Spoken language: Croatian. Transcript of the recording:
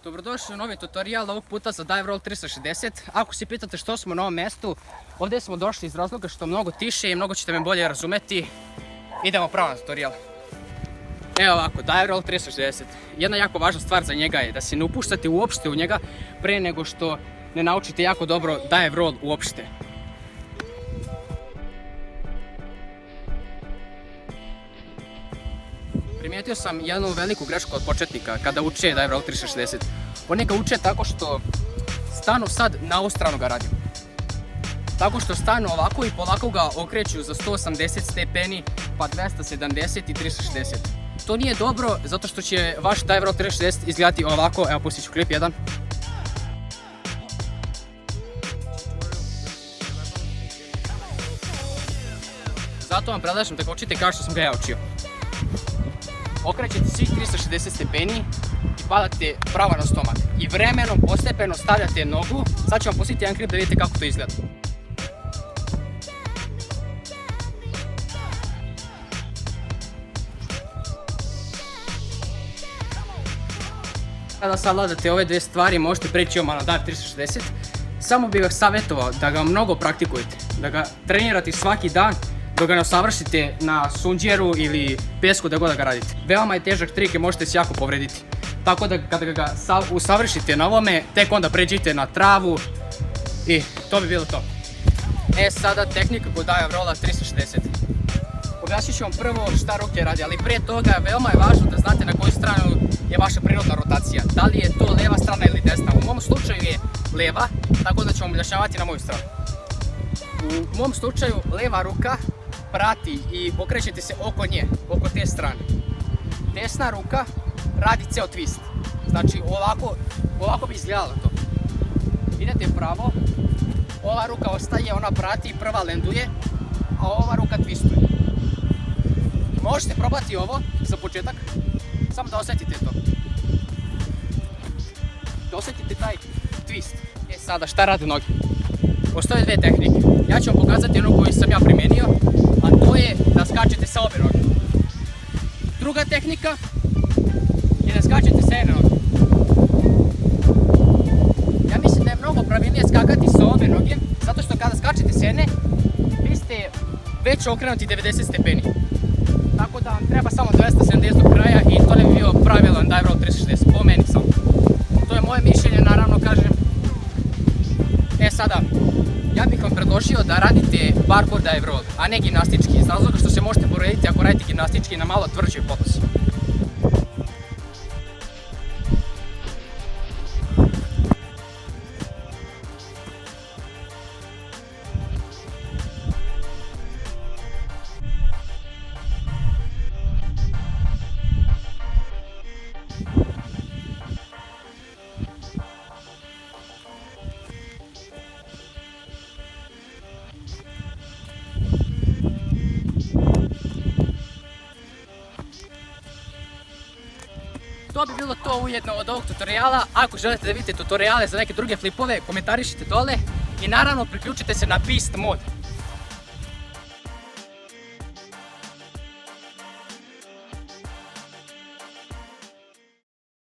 Dobrodošli u novi tutorial, ovog puta za Dive Roll 360. Ako se pitate što smo na ovom mjestu, ovdje smo došli iz razloga što mnogo tiše i mnogo ćete me bolje razumjeti. Idemo pravo na tutorial. Evo ovako, Dive Roll 360. Jedna jako važna stvar za njega je da se ne upuštate uopšte u njega pre nego što ne naučite jako dobro Dive Roll uopšte. Primijetio sam jednu veliku grešku od početnika kada uče Dive Roll 360. Oni ga uče tako što stanu sad na ovu stranu ga radim. Tako što stanu ovako i polako ga okreću za 180 stepeni, pa 270 i 360. To nije dobro zato što će vaš Dive Roll 360 izgledati ovako, evo pustit ću klip jedan. Zato vam predlažem da ga učite kao što sam ga ja učio. Okrećete svih 360 stepeni i padate pravo na stomak. I vremenom postepeno stavljate nogu. Sad ću vam pustiti jedan klip da vidite kako to izgleda. Kada savladate ove dve stvari možete preći odmah na Dive 360. Samo bih vas savjetovao da ga mnogo praktikujete, da ga trenirate svaki dan dok ga ne usavršite na sunđeru ili pesku da god da ga radite. Veoma je težak trik i možete se jako povrediti. Tako da kada ga usavršite na ovome, tek onda pređite na travu i to bi bilo to. Sada tehnika kod Dive Rolla 360. Objasnit ću vam prvo šta ruke radi, ali prije toga veoma je važno da znate na koju stranu je vaša prirodna rotacija. Da li je to leva strana ili desna. U mom slučaju je leva, tako da ću vam objašnjavati na moju stranu. U mom slučaju leva ruka prati i okrećete se oko nje, oko te strane. Desna ruka radi ceo twist. Znači ovako bi izgledalo to. Idete pravo, ova ruka ostaje, ona prati i prva lenduje, a ova ruka twistuje. Možete probati ovo za početak, samo da osjetite to. Da osjetite taj twist. Sada šta rade noge? Postoje dve tehnike. Ja ću vam pokazati onu koju sam ja primijenio, a to je da skačete sa obe noge. Druga tehnika je da skačete sa jedne noge. Ja mislim da je mnogo pravilnije skakati sa obe noge, zato što kada skačete sa jedne, vi ste već okrenuti 90 stepeni. Tako da vam treba samo 270 do kraja i to ne bi bio pravilan Dive Roll 360, po meni samo. To je moje mišljenje, naravno kažem. Sada, ja bih vam predložio da radite parkour Dive Roll, a ne gimnastički, iz razloga što se možete povrediti ako radite gimnastički na malo tvrđoj podlozi. To bi bilo to ujedno od ovog tutoriala. Ako želite da vidite tutoriale za neke druge flipove, komentarišite dole i naravno priključite se na Beast mod.